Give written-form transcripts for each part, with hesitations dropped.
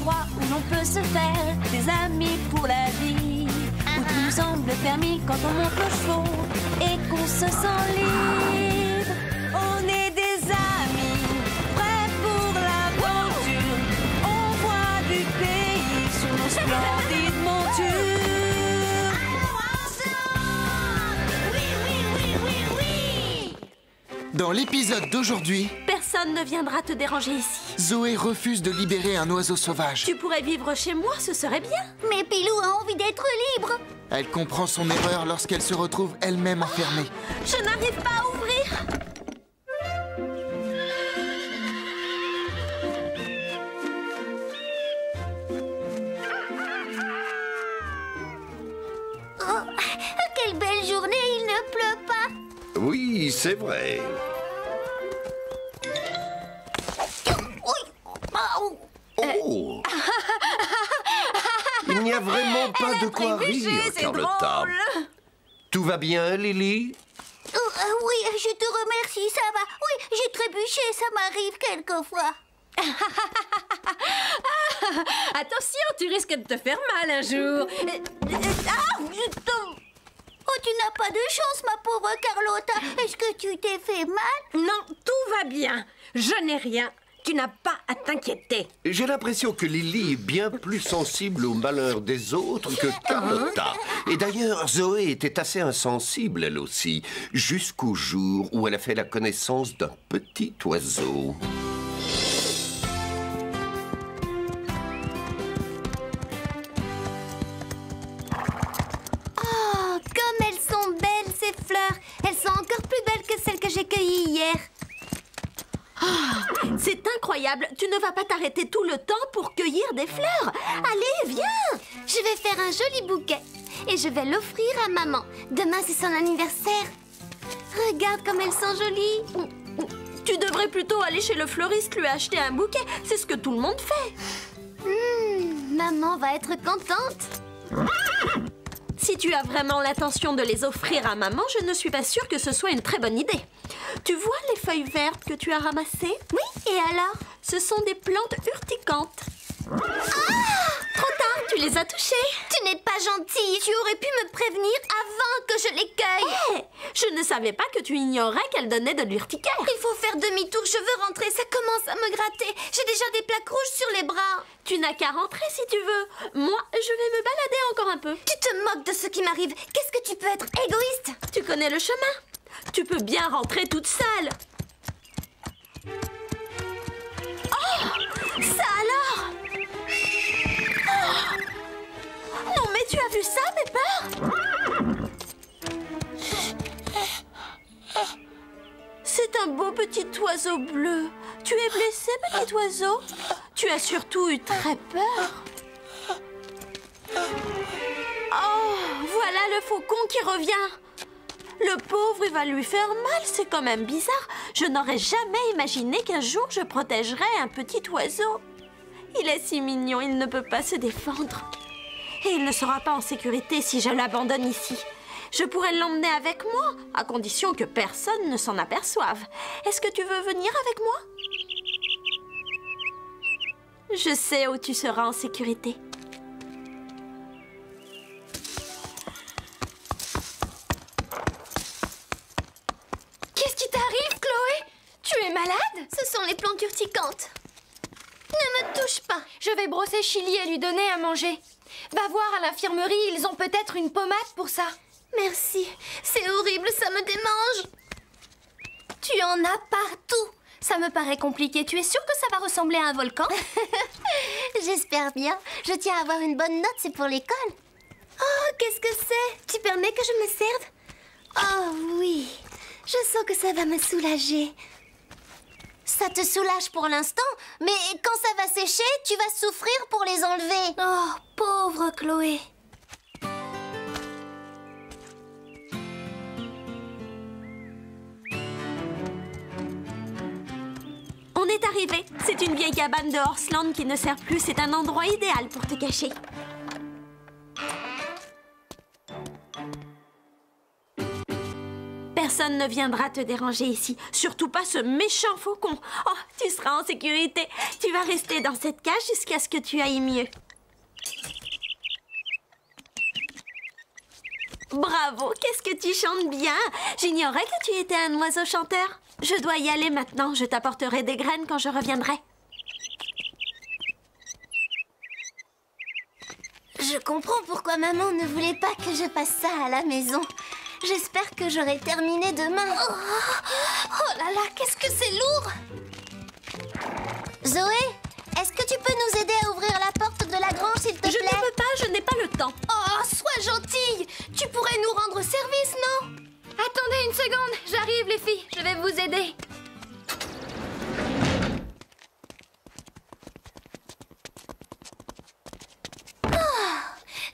endroit où l'on peut se faire des amis pour la vie, où tout nous semble permis quand on monte nos chevaux et qu'on se sent libre. On est des amis, prêts pour l'aventure. On voit du pays sur nos splendides montures. Dans l'épisode d'aujourd'hui, Personne ne viendra te déranger ici. Zoé refuse de libérer un oiseau sauvage. Tu pourrais vivre chez moi, ce serait bien. Mais Pilou a envie d'être libre. Elle comprend son erreur lorsqu'elle se retrouve elle-même enfermée. Je n'arrive pas à ouvrir. Oh, quelle belle journée, il ne pleut pas. Oui, c'est vrai. Oh! Il n'y a vraiment pas de quoi rire, Carlotta. Tout va bien, Lily? Oui, je te remercie, ça va. Oui, j'ai trébuché, ça m'arrive quelquefois. Attention, tu risques de te faire mal un jour. Oh, tu n'as pas de chance, ma pauvre Carlotta. Est-ce que tu t'es fait mal? Non, tout va bien. Je n'ai rien. Tu n'as pas à t'inquiéter. J'ai l'impression que Lily est bien plus sensible au malheur des autres que Carlotta. Et d'ailleurs, Zoé était assez insensible, elle aussi, jusqu'au jour où elle a fait la connaissance d'un petit oiseau. Oh, comme elles sont belles, ces fleurs. Elles sont encore plus belles que celles que j'ai cueillies hier. C'est incroyable. Tu ne vas pas t'arrêter tout le temps pour cueillir des fleurs. Allez, viens. Je vais faire un joli bouquet et je vais l'offrir à maman. Demain, c'est son anniversaire. Regarde comme elles sont jolies. Tu devrais plutôt aller chez le fleuriste lui acheter un bouquet. C'est ce que tout le monde fait. Maman va être contente. Si tu as vraiment l'intention de les offrir à maman, je ne suis pas sûre que ce soit une très bonne idée. Tu vois les feuilles vertes que tu as ramassées? Oui, et alors? Ce sont des plantes urticantes. Trop tard, tu les as touchées. Tu n'es pas gentille. Tu aurais pu me prévenir avant que je les cueille. Je ne savais pas que tu ignorais qu'elles donnaient de l'urticaire. Il faut faire demi-tour. Je veux rentrer. Ça commence à me gratter. J'ai déjà des plaques rouges sur les bras. Tu n'as qu'à rentrer si tu veux. Moi, je vais me balader encore un peu. Tu te moques de ce qui m'arrive. Qu'est-ce que tu peux être égoïste? Tu connais le chemin. Tu peux bien rentrer toute seule. Oh! Ça alors? Oh! Non, mais tu as vu ça, Pepper? C'est un beau petit oiseau bleu. Tu es blessé, petit oiseau? Tu as surtout eu très peur. Oh, voilà le faucon qui revient. Le pauvre, il va lui faire mal. C'est quand même bizarre. Je n'aurais jamais imaginé qu'un jour je protégerais un petit oiseau. Il est si mignon, il ne peut pas se défendre. Et il ne sera pas en sécurité si je l'abandonne ici. Je pourrais l'emmener avec moi, à condition que personne ne s'en aperçoive. Est-ce que tu veux venir avec moi? Je sais où tu seras en sécurité. Qu'est-ce qui t'arrive, Chloé? Tu es malade? Ce sont les plantes urticantes. Ne me touche pas. Je vais brosser Chili et lui donner à manger. Va voir à l'infirmerie, ils ont peut-être une pommade pour ça. Merci. C'est horrible, ça me démange. Tu en as partout. Ça me paraît compliqué. Tu es sûre que ça va ressembler à un volcan? J'espère bien. Je tiens à avoir une bonne note, c'est pour l'école. Oh, qu'est-ce que c'est? Tu permets que je me serve? Oh oui. Je sens que ça va me soulager. Ça te soulage pour l'instant, mais quand ça va sécher, tu vas souffrir pour les enlever. Oh, pauvre Chloé. On est arrivé. C'est une vieille cabane de Horseland qui ne sert plus. C'est un endroit idéal pour te cacher. Personne ne viendra te déranger ici, surtout pas ce méchant faucon. Oh, tu seras en sécurité. Tu vas rester dans cette cage jusqu'à ce que tu ailles mieux. Bravo, qu'est-ce que tu chantes bien. J'ignorais que tu étais un oiseau chanteur. Je dois y aller maintenant, je t'apporterai des graines quand je reviendrai. Je comprends pourquoi maman ne voulait pas que je fasse ça à la maison. J'espère que j'aurai terminé demain. Oh là là, qu'est-ce que c'est lourd! Zoé, est-ce que tu peux nous aider à ouvrir la porte de la grange, s'il te plaît? Je ne peux pas, je n'ai pas le temps. Oh, sois gentille! Tu pourrais nous rendre service, non? Attendez une seconde, j'arrive les filles, je vais vous aider.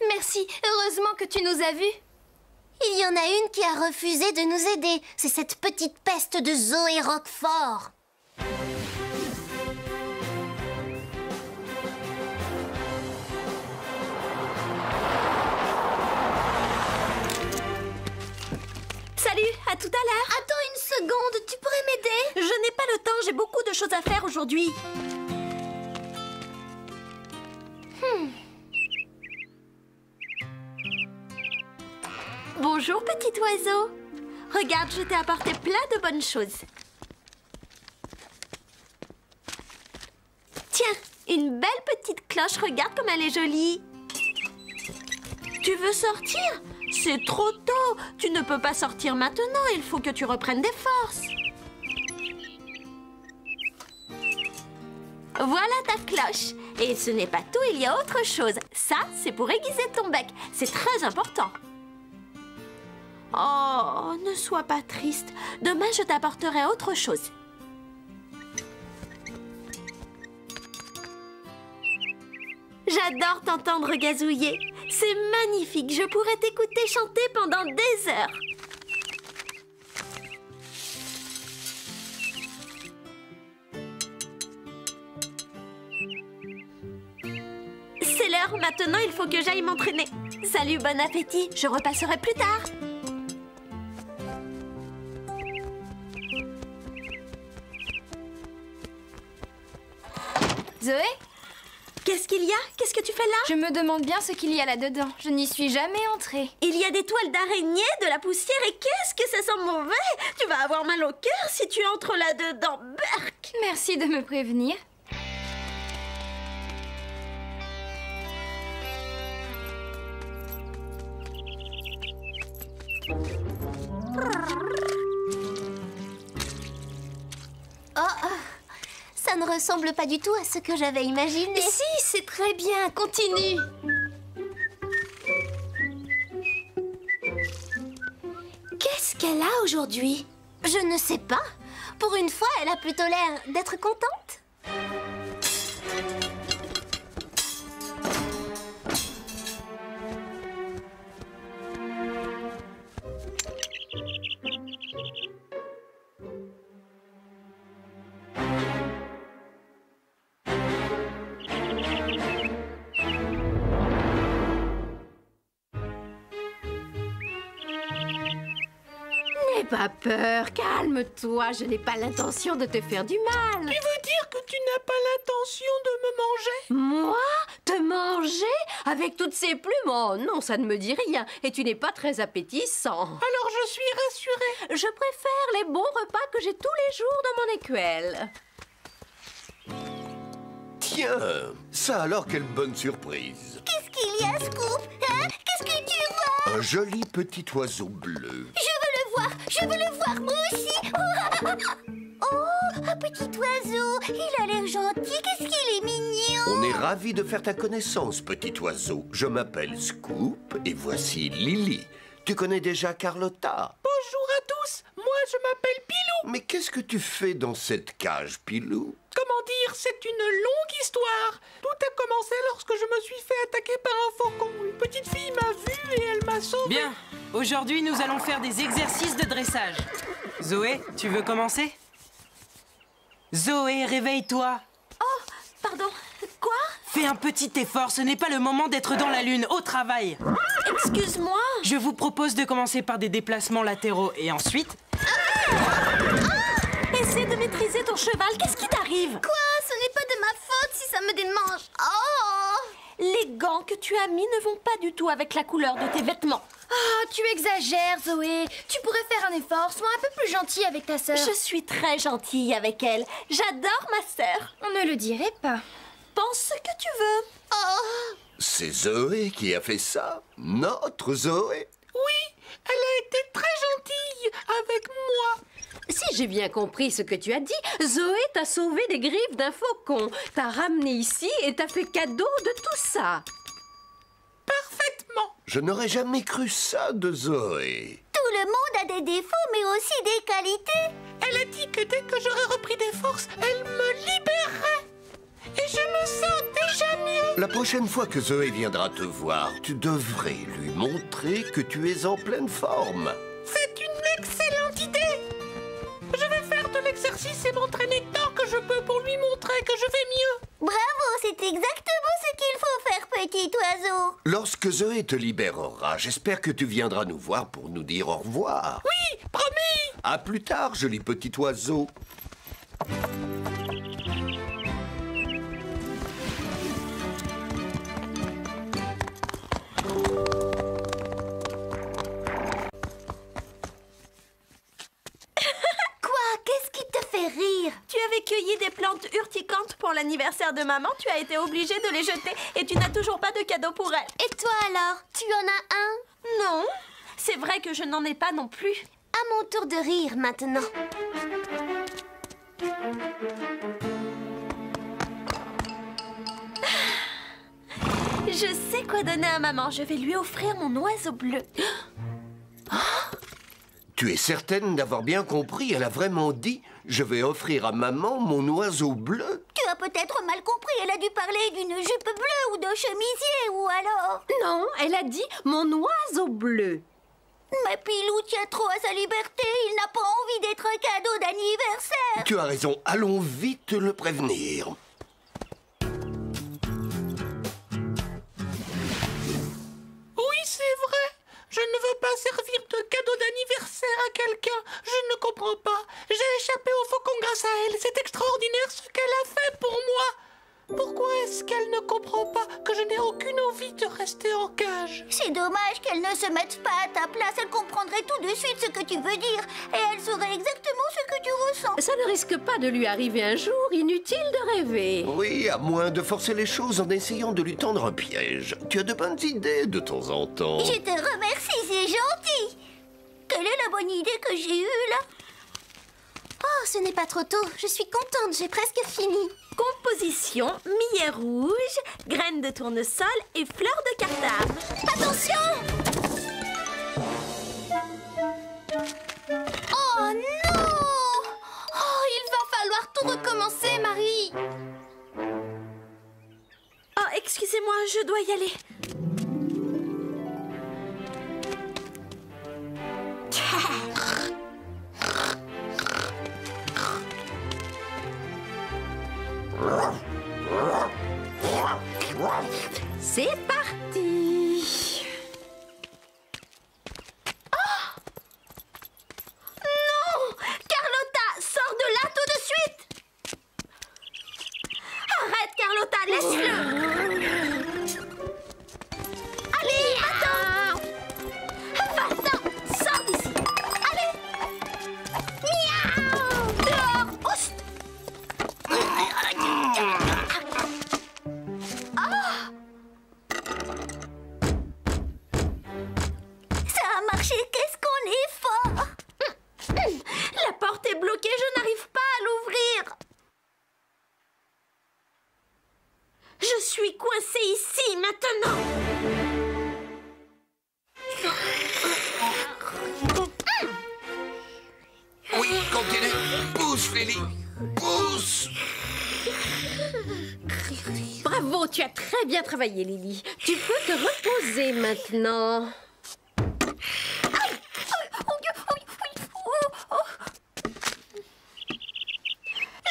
Merci. Heureusement que tu nous as vus. Il y en a une qui a refusé de nous aider. C'est cette petite peste de Zoé Roquefort. Salut, à tout à l'heure. Attends une seconde, tu pourrais m'aider? Je n'ai pas le temps, j'ai beaucoup de choses à faire aujourd'hui. Bonjour, petit oiseau. Regarde, je t'ai apporté plein de bonnes choses. Tiens, une belle petite cloche, regarde comme elle est jolie. Tu veux sortir? C'est trop tôt. Tu ne peux pas sortir maintenant, il faut que tu reprennes des forces. Voilà ta cloche. Et ce n'est pas tout, il y a autre chose. Ça, c'est pour aiguiser ton bec. C'est très important. Oh, ne sois pas triste. Demain, je t'apporterai autre chose. J'adore t'entendre gazouiller. C'est magnifique. Je pourrais t'écouter chanter pendant des heures. C'est l'heure. Maintenant, il faut que j'aille m'entraîner. Salut, bon appétit. Je repasserai plus tard. Zoé, Qu'est-ce qu'il y a? Qu'est-ce que tu fais là? je me demande bien ce qu'il y a là-dedans. Je n'y suis jamais entrée. Il y a des toiles d'araignée, de la poussière et qu'est-ce que ça sent mauvais! Tu vas avoir mal au cœur si tu entres là-dedans. Berk! Merci de me prévenir. Ça ne ressemble pas du tout à ce que j'avais imaginé. Si, c'est très bien. Continue. Qu'est-ce qu'elle a aujourd'hui? Je ne sais pas. Pour une fois, elle a plutôt l'air d'être contente. N'aie pas peur, calme-toi, je n'ai pas l'intention de te faire du mal. Tu veux dire que tu n'as pas l'intention de me manger? Moi? Te manger? Avec toutes ces plumes? Oh non, ça ne me dit rien. Et tu n'es pas très appétissant. Alors je suis rassurée. Je préfère les bons repas que j'ai tous les jours dans mon écuelle. Tiens, ça alors, quelle bonne surprise. Qu'est-ce qu'il y a, Scoop? Hein? Qu'est-ce que tu vois? Un joli petit oiseau bleu. Je veux le voir, moi aussi. Oh, un petit oiseau. Il a l'air gentil. Qu'est-ce qu'il est mignon. On est ravis de faire ta connaissance, petit oiseau. Je m'appelle Scoop et voici Lily. Tu connais déjà Carlotta? Bonjour à tous, moi je m'appelle Pilou. Mais qu'est-ce que tu fais dans cette cage, Pilou? Comment dire, c'est une longue histoire. Tout a commencé lorsque je me suis fait attaquer par un faucon. Une petite fille m'a vue et elle m'a sauvé. Bien, aujourd'hui nous allons faire des exercices de dressage. Zoé, tu veux commencer? Zoé, réveille-toi. Oh, pardon. Quoi? Fais un petit effort, ce n'est pas le moment d'être dans la lune, au travail. Excuse-moi. Je vous propose de commencer par des déplacements latéraux et ensuite Essaie de maîtriser ton cheval. Qu'est-ce qui t'arrive? Quoi? Ce n'est pas de ma faute si ça me démange. Oh! Les gants que tu as mis ne vont pas du tout avec la couleur de tes vêtements. Ah, tu exagères, Zoé. Tu pourrais faire un effort. Sois un peu plus gentille avec ta sœur. Je suis très gentille avec elle. J'adore ma sœur. On ne le dirait pas. Pense ce que tu veux. Oh! C'est Zoé qui a fait ça. Notre Zoé. Oui, elle a été très gentille avec moi. Si j'ai bien compris ce que tu as dit, Zoé t'a sauvé des griffes d'un faucon, t'a ramené ici et t'a fait cadeau de tout ça. Parfaitement. Je n'aurais jamais cru ça de Zoé. Tout le monde a des défauts, mais aussi des qualités. Elle a dit que dès que j'aurais repris des forces, elle me libérerait. Et je me sens déjà mieux. La prochaine fois que Zoé viendra te voir, tu devrais lui montrer que tu es en pleine forme. C'est une excellente idée. Je vais faire de l'exercice et m'entraîner tant que je peux pour lui montrer que je vais mieux. Bravo, c'est exactement ce qu'il faut faire, petit oiseau. Lorsque Zoé te libérera, j'espère que tu viendras nous voir pour nous dire au revoir. Oui, promis. À plus tard, joli petit oiseau. Qu'est-ce qui te fait rire? Tu avais cueilli des plantes urticantes pour l'anniversaire de maman. Tu as été obligée de les jeter et tu n'as toujours pas de cadeau pour elle. Et toi alors? Tu en as un? Non, c'est vrai que je n'en ai pas non plus. À mon tour de rire maintenant. Je sais quoi donner à maman. Je vais lui offrir mon oiseau bleu. Tu es certaine d'avoir bien compris? Elle a vraiment dit « Je vais offrir à maman mon oiseau bleu ». Tu as peut-être mal compris. Elle a dû parler d'une jupe bleue ou d'un chemisier ou alors... Non, elle a dit mon oiseau bleu. Mais Pilou tient trop à sa liberté. Il n'a pas envie d'être un cadeau d'anniversaire. Tu as raison, allons vite le prévenir. Oui, c'est vrai. Je ne veux pas servir de cadeau d'anniversaire à quelqu'un. Je ne comprends pas. J'ai échappé au faucon grâce à elle. C'est extraordinaire ce qu'elle a fait pour moi. Pourquoi est-ce qu'elle ne comprend pas que je n'ai aucune envie de rester en cage? C'est dommage qu'elle ne se mette pas à ta place. Elle comprendrait tout de suite ce que tu veux dire. Et elle saurait exactement ce que tu ressens. Ça ne risque pas de lui arriver un jour, inutile de rêver. Oui, à moins de forcer les choses en essayant de lui tendre un piège. Tu as de bonnes idées de temps en temps. Je te remercie, c'est gentil. Quelle est la bonne idée que j'ai eue là? Oh, ce n'est pas trop tôt. Je suis contente, j'ai presque fini. Composition, millet rouge, graines de tournesol et fleurs de cardame. Attention! Oh non! Oh, il va falloir tout recommencer, Marie. Oh, excusez-moi, je dois y aller. C'est parti. Non! Carlotta, sors de là tout de suite! Arrête, Carlotta, laisse-le! Allez, attends! Va-t'en, sors d'ici! Allez! Miaou! Dehors! Oust! Ça a marché, qu'est-ce qu'on est fort! La porte est bloquée, je n'arrive pas à l'ouvrir. Je suis coincée ici maintenant. Oui, continue. Pousse, Flélie. Pousse. Bravo, tu as très bien travaillé, Lily. Tu peux te reposer maintenant.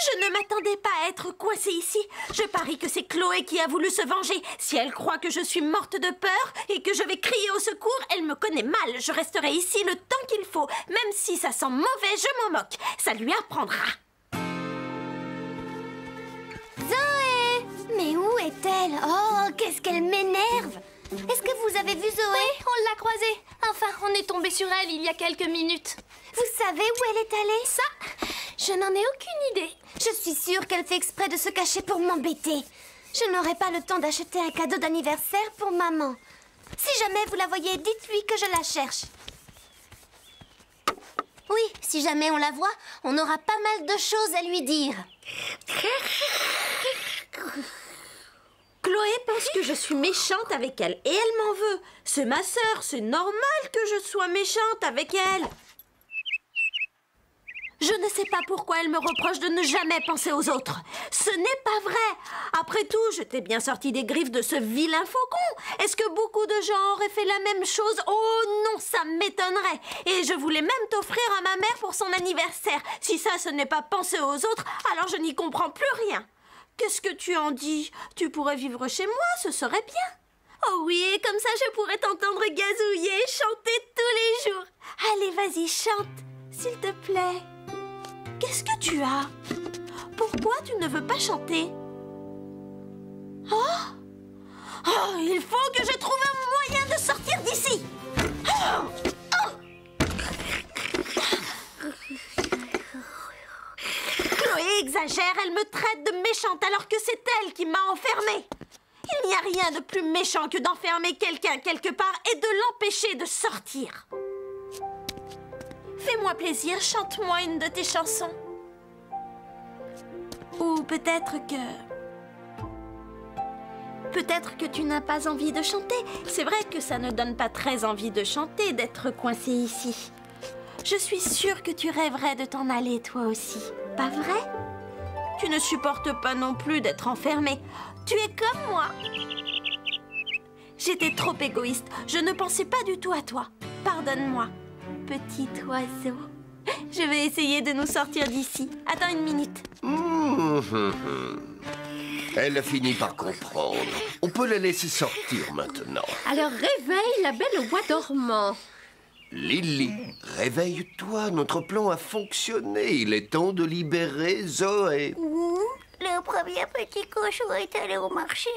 Je ne m'attendais pas à être coincée ici. Je parie que c'est Chloé qui a voulu se venger. Si elle croit que je suis morte de peur et que je vais crier au secours, elle me connaît mal. Je resterai ici le temps qu'il faut. Même si ça sent mauvais, je m'en moque. Ça lui apprendra. Zoé! Mais où est-elle? Oh, qu'est-ce qu'elle m'énerve! Est-ce que vous avez vu Zoé? Oui, on l'a croisée. Enfin, on est tombé sur elle il y a quelques minutes. Vous savez où elle est allée? Ça, je n'en ai aucune idée. Je suis sûre qu'elle fait exprès de se cacher pour m'embêter. Je n'aurai pas le temps d'acheter un cadeau d'anniversaire pour maman. Si jamais vous la voyez, dites-lui que je la cherche. Oui, si jamais on la voit, on aura pas mal de choses à lui dire. Chloé pense que je suis méchante avec elle et elle m'en veut. C'est ma sœur, c'est normal que je sois méchante avec elle. Je ne sais pas pourquoi elle me reproche de ne jamais penser aux autres. Ce n'est pas vrai. Après tout, je t'ai bien sorti des griffes de ce vilain faucon. Est-ce que beaucoup de gens auraient fait la même chose? Oh non, ça m'étonnerait. Et je voulais même t'offrir à ma mère pour son anniversaire. Si ça, ce n'est pas penser aux autres, alors je n'y comprends plus rien. Qu'est-ce que tu en dis? Tu pourrais vivre chez moi, ce serait bien. Oh oui, et comme ça, je pourrais t'entendre gazouiller et chanter tous les jours. Allez, vas-y, chante, s'il te plaît. Qu'est-ce que tu as? Pourquoi tu ne veux pas chanter? Oh, il faut que je trouve un moyen de sortir d'ici. Chloé exagère, elle me traite de méchante alors que c'est elle qui m'a enfermée. Il n'y a rien de plus méchant que d'enfermer quelqu'un quelque part et de l'empêcher de sortir. Fais-moi plaisir, chante-moi une de tes chansons. Ou peut-être que tu n'as pas envie de chanter. C'est vrai que ça ne donne pas très envie de chanter, d'être coincé ici. Je suis sûre que tu rêverais de t'en aller, toi aussi. Pas vrai? Tu ne supportes pas non plus d'être enfermée. Tu es comme moi. J'étais trop égoïste. Je ne pensais pas du tout à toi. Pardonne-moi. Petit oiseau. Je vais essayer de nous sortir d'ici. Attends une minute. Elle a fini par comprendre. On peut la laisser sortir maintenant. Alors réveille la belle au bois dormant. Lily, réveille-toi. Notre plan a fonctionné. Il est temps de libérer Zoé. Le premier petit cochon est allé au marché.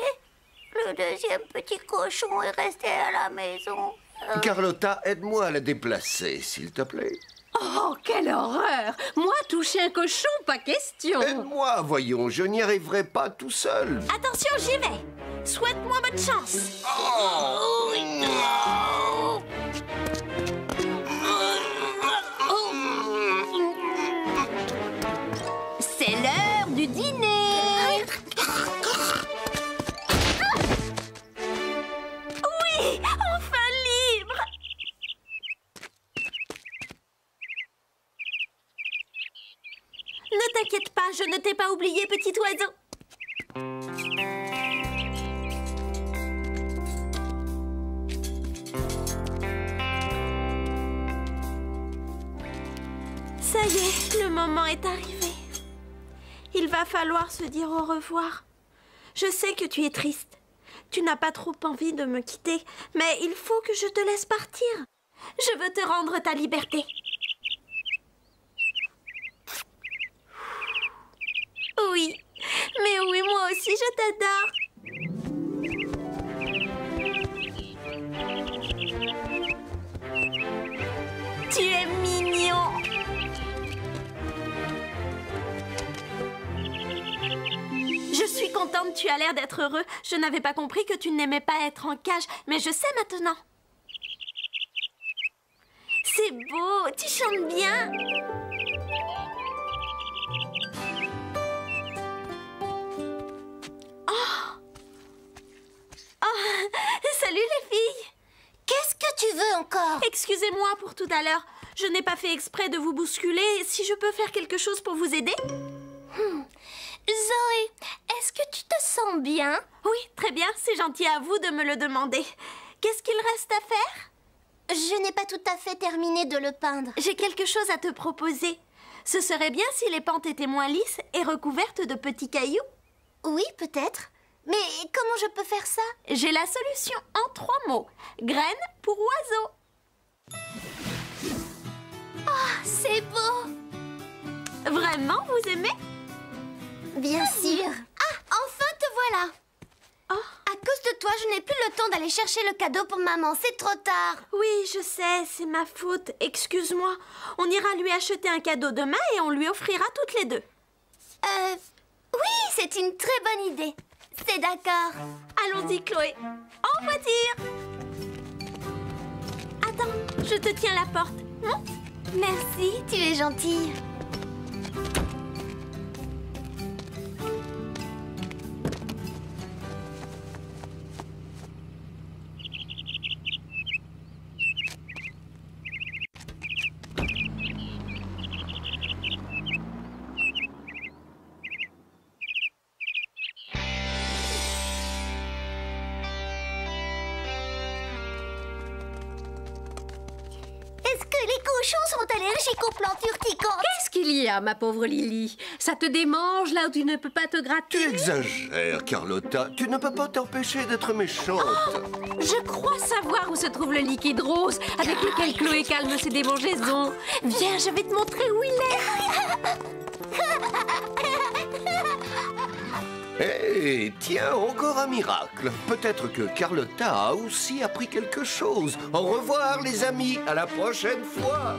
Le deuxième petit cochon est resté à la maison. Carlotta, aide-moi à la déplacer, s'il te plaît. Oh, quelle horreur! Moi, toucher un cochon, pas question! Aide-moi, voyons, je n'y arriverai pas tout seul. Attention, j'y vais. Souhaite-moi bonne chance. C'est l'heure du dîner. Oui, enfin libre. Ne t'inquiète pas, je ne t'ai pas oublié, petit oiseau. Ça y est, le moment est arrivé. Il va falloir se dire au revoir. Je sais que tu es triste. Tu n'as pas trop envie de me quitter, mais il faut que je te laisse partir. Je veux te rendre ta liberté. Oui, mais oui, moi aussi je t'adore. Tu es mignon. Je suis contente, tu as l'air d'être heureux. Je n'avais pas compris que tu n'aimais pas être en cage, mais je sais maintenant. C'est beau, tu chantes bien. Salut les filles! Qu'est-ce que tu veux encore? Excusez-moi pour tout à l'heure. Je n'ai pas fait exprès de vous bousculer. Si je peux faire quelque chose pour vous aider? Zoé, est-ce que tu te sens bien? Oui, très bien. C'est gentil à vous de me le demander. Qu'est-ce qu'il reste à faire? Je n'ai pas tout à fait terminé de le peindre. J'ai quelque chose à te proposer. Ce serait bien si les pentes étaient moins lisses et recouvertes de petits cailloux. Oui, peut-être. Mais comment je peux faire ça? J'ai la solution en 3 mots. Graines pour oiseaux. C'est beau! Vraiment, vous aimez? Bien sûr. Ah, enfin te voilà! Oh. À cause de toi, je n'ai plus le temps d'aller chercher le cadeau pour maman. C'est trop tard. Oui, je sais, c'est ma faute. Excuse-moi. On ira lui acheter un cadeau demain et on lui offrira toutes les 2. Oui, c'est une très bonne idée. C'est d'accord. Allons-y, Chloé. En voiture. Attends, je te tiens la porte. Monte. Merci, tu es gentille. Est-ce que les cochons sont allergiques aux plantes urticantes? Qu'est-ce qu'il y a, ma pauvre Lily? Ça te démange là où tu ne peux pas te Tu gratter? exagères, Carlotta. Tu ne peux pas t'empêcher d'être méchante. Je crois savoir où se trouve le liquide rose avec lequel Chloé calme ses démangeaisons. Viens, je vais te montrer où il est. Hé, tiens, encore un miracle. Peut-être que Carlotta a aussi appris quelque chose. Au revoir, les amis. À la prochaine fois.